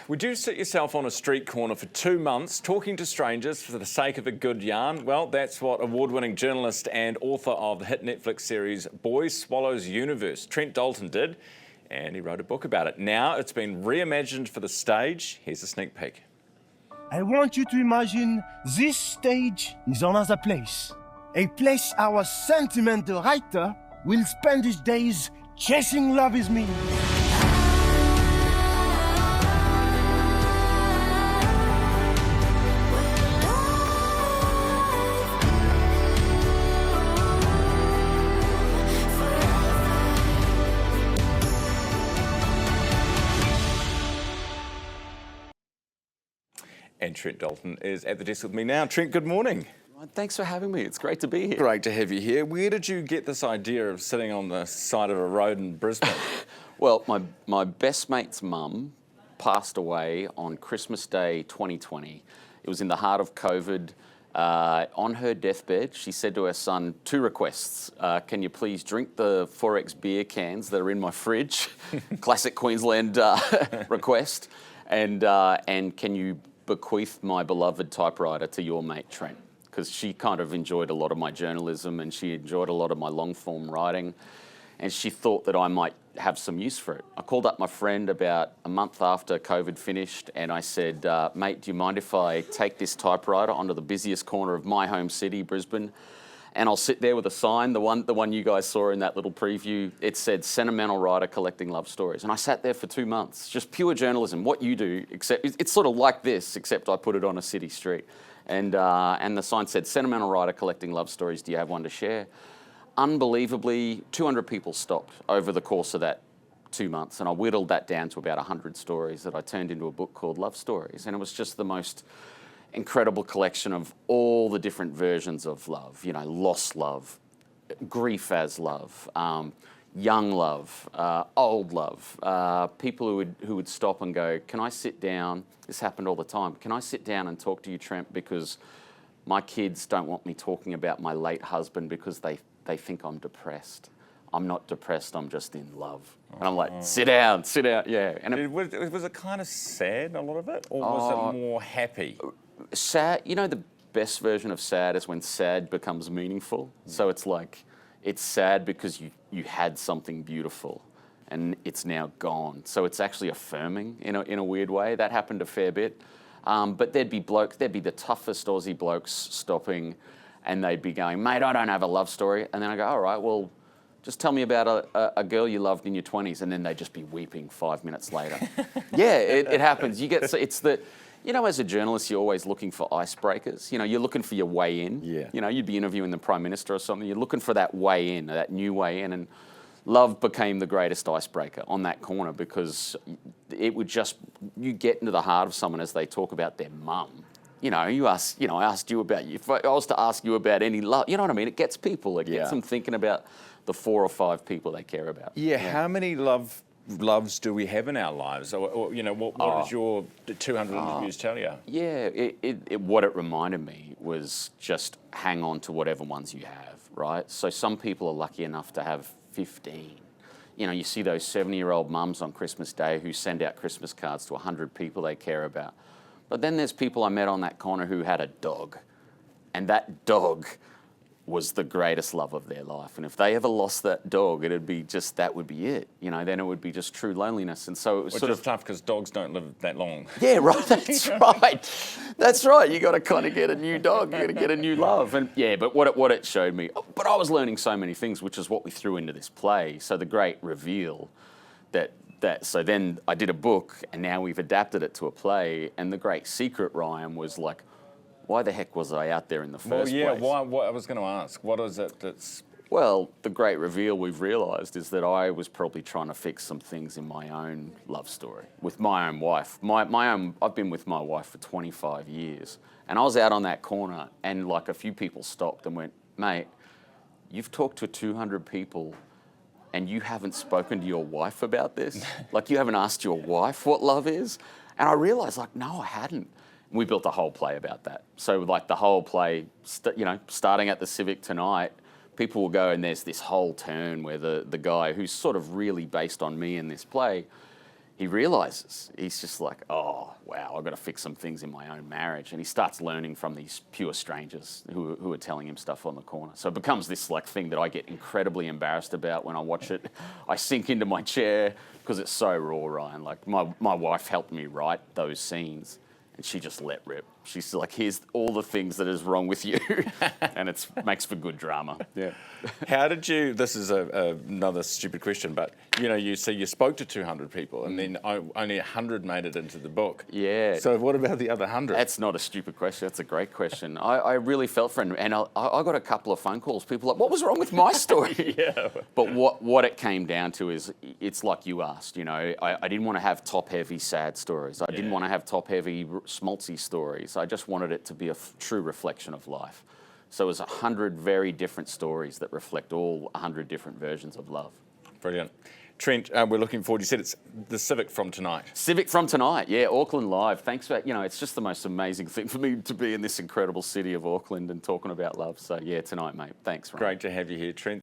Would you sit yourself on a street corner for 2 months talking to strangers for the sake of a good yarn? Well, that's what award-winning journalist and author of the hit Netflix series Boy Swallows Universe, Trent Dalton, did, and he wrote a book about it. Now it's been reimagined for the stage. Here's a sneak peek. I want you to imagine this stage is another place. A place our sentimental writer will spend his days chasing love with me. And Trent Dalton is at the desk with me now. Trent, good morning. Thanks for having me. It's great to be here. Great to have you here. Where did you get this idea of sitting on the side of a road in Brisbane? Well, my best mate's mum passed away on Christmas Day 2020. It was in the heart of COVID. On her deathbed, she said to her son 2 requests. Can you please drink the 4X beer cans that are in my fridge? Classic Queensland request. And can you bequeath my beloved typewriter to your mate Trent? Because she kind of enjoyed a lot of my journalism and she enjoyed a lot of my long form writing, and she thought that I might have some use for it. I called up my friend about a month after COVID finished and I said, mate, do you mind if I take this typewriter onto the busiest corner of my home city, Brisbane, and I'll sit there with a sign, the one you guys saw in that little preview. It said, sentimental writer collecting love stories. And I sat there for 2 months, just pure journalism, what you do, except it's sort of like this, except I put it on a city street. And the sign said, sentimental writer collecting love stories, do you have one to share? Unbelievably, 200 people stopped over the course of that 2 months, and I whittled that down to about 100 stories that I turned into a book called Love Stories. And it was just the most incredible collection of all the different versions of love, you know, lost love, grief as love, young love, old love, people who would stop and go, can I sit down? This happened all the time. Can I sit down and talk to you, Trent, because my kids don't want me talking about my late husband because they think I'm depressed. I'm not depressed, I'm just in love. And I'm like, sit down, yeah. And was it kind of sad, a lot of it, or was it more happy? Sad, you know, the best version of sad is when sad becomes meaningful. So it's like, it's sad because you had something beautiful and it's now gone. So it's actually affirming in a weird way. That happened a fair bit. But there'd be the toughest Aussie blokes stopping and they'd be going, mate, I don't have a love story. And then I go, all right, well, just tell me about a girl you loved in your 20s. And then they'd just be weeping 5 minutes later. Yeah, it happens. You know, as a journalist, you're always looking for icebreakers. You know, you're looking for your way in. Yeah. You know, you'd be interviewing the Prime Minister or something. You're looking for that way in, that new way in. And love became the greatest icebreaker on that corner because it would just, you get into the heart of someone as they talk about their mum. You know, I asked you about you. If I was to ask you about any love, you know what I mean? It gets people. It gets them thinking about the 4 or 5 people they care about. Yeah. How many loves do we have in our lives? Or you know, what does your 200 interviews tell you? Yeah, what it reminded me was just hang on to whatever ones you have, right? So some people are lucky enough to have 15. You know, you see those 70-year-old mums on Christmas Day who send out Christmas cards to 100 people they care about. But then there's people I met on that corner who had a dog, and that dog was the greatest love of their life. And if they ever lost that dog, that would be it. You know, then it would be just true loneliness. And so it was Which sort is tough because dogs don't live that long. Yeah, right, that's right. That's right, you got to kind of get a new dog, you got to get a new love. And yeah, but what it showed me, but I was learning so many things, which is what we threw into this play. So the great reveal so then I did a book and now we've adapted it to a play, and the great secret, Ryan, was like, why the heck was I out there in the first place? Why? I was going to ask, what is it that's... Well, the great reveal we've realised is that I was probably trying to fix some things in my own love story with my own wife. I've been with my wife for 25 years, and I was out on that corner and like a few people stopped and went, mate, you've talked to 200 people and you haven't spoken to your wife about this? Like, you haven't asked your wife what love is? And I realised, like, no, I hadn't. We built a whole play about that. So, like, the whole play, starting at the Civic tonight, people will go and there's this whole turn where the guy who's sort of really based on me in this play, he realizes, he's just like, oh, wow, I've got to fix some things in my own marriage. And he starts learning from these pure strangers who are telling him stuff on the corner. So it becomes this like thing that I get incredibly embarrassed about when I watch it. I sink into my chair because it's so raw, Ryan. Like my wife helped me write those scenes and she just let rip. She's like, here's all the things that is wrong with you. And it makes for good drama. Yeah. How did you, this is another stupid question, but you spoke to 200 people and then only 100 made it into the book. Yeah. So what about the other 100? That's not a stupid question. That's a great question. I really felt for him. And I got a couple of phone calls. People like, what was wrong with my story? Yeah. But what it came down to is, it's like you asked, I didn't want to have top-heavy sad stories. I didn't want to have top-heavy schmaltzy stories. I just wanted it to be a true reflection of life. So it was 100 very different stories that reflect all 100 different versions of love. Brilliant. Trent, we're looking forward. You said it's the Civic from tonight. Civic from tonight, yeah, Auckland Live. Thanks for, it's just the most amazing thing for me to be in this incredible city of Auckland and talking about love. So yeah, tonight, mate. Thanks, Ryan. Great to have you here, Trent.